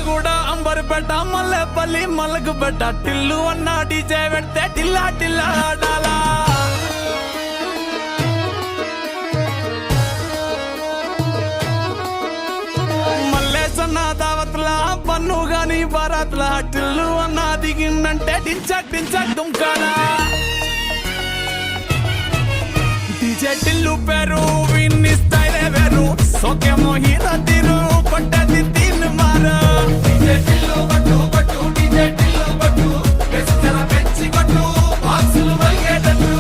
కూడా అంబర్పేట మల్లెపల్లి మలకపేట టిల్లు అన్న డీజే పెడితే టిల్లా టిల్లా ఆడాలా మల్లేసన్న దావత్లా పన్ను గాని బారాత్లా టిల్లు అన్న దిగిందంటే టించక్ టించక్ దుంకాలా డీజే టిల్లు పేరు విన్ని స్టైలే వేరు సోకేమో హీరో తీరు కొట్టది తీన్ మారు డీజే టిల్లు పట్టు పట్టు డీజే టిల్లు పట్టు వెచ్చన పెంచి కొట్టు బాక్సులు మలిగేటట్టు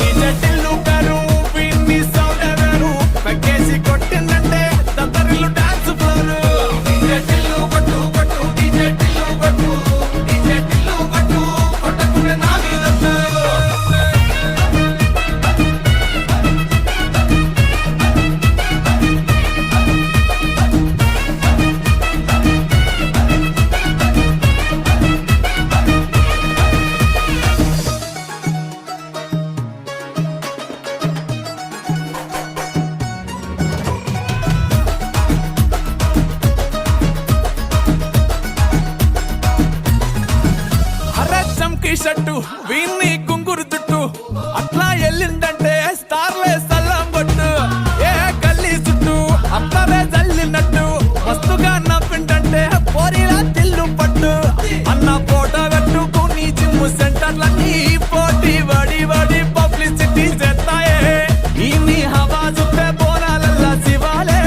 డీజే టిల్లు పేరు విన్ని సౌండ్ వేరు పెక్కేసి కొట్టిందంటే తత్తరిల్లు డాన్స్ ఫ్లోర్ డీజే టిల్లు పట్టు పట్టు డీజే టిల్లు పట్టు డీజే టిల్లు పట్టు కొట్టకుంటే నా మీద షట్టు వీన్ని కుంగురు చుట్టు అట్లా ఎల్లిందంటే స్టార్లే సల్లం కొట్టు ఏ గల్లీ చుట్టూ అత్తరే జల్లినట్టు మస్తుగా నవ్విందంటే పోరిలా తిల్లు పట్టు అన్న ఫోటో పెట్టుకుని జిమ్ సెంటర్లన్నీ పోటీ వడి వడి పబ్లిసిటీ చేస్తాయే ఈ హవా చూస్తే బోనాలల్లా శివాలే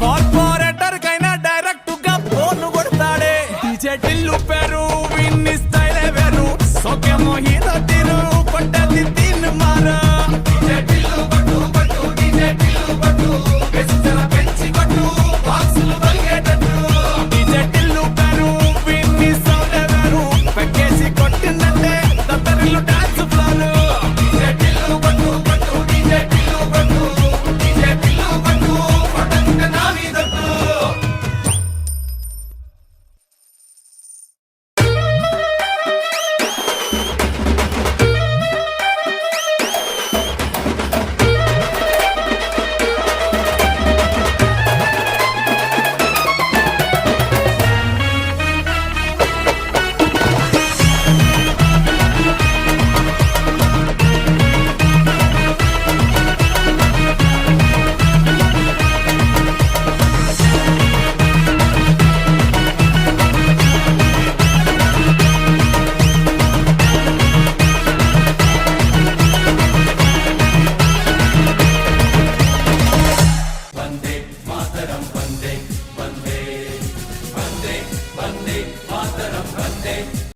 కార్పొరేటర్ కైనా డైరెక్ట్ గా ఫోన్ కొడతాడే డీజే టిల్లు పేరు విన్ని స్టైలే వేరు సోకేమో హీరో తీరు కొట్టది తీన్ మారు డీజే టిల్లు పట్టు పట్టు డీజే టిల్లు పట్టు వెచ్చన పెంచి కొట్టు బాక్సులు మలిగేటట్టు డీజే టిల్లు పేరు విన్ని సౌండ్ వేరు పెక్కేసి కొట్టిందంటే తత్తరిల్లు డాన్స్ ఫ్లోర్ డీజే టిల్లు పట్టు పట్టు డీజే టిల్లు పట్టు డీజే టిల్లు పట్టు కొట్టకుంటే నా మీదట్టు Vande Mataram Vande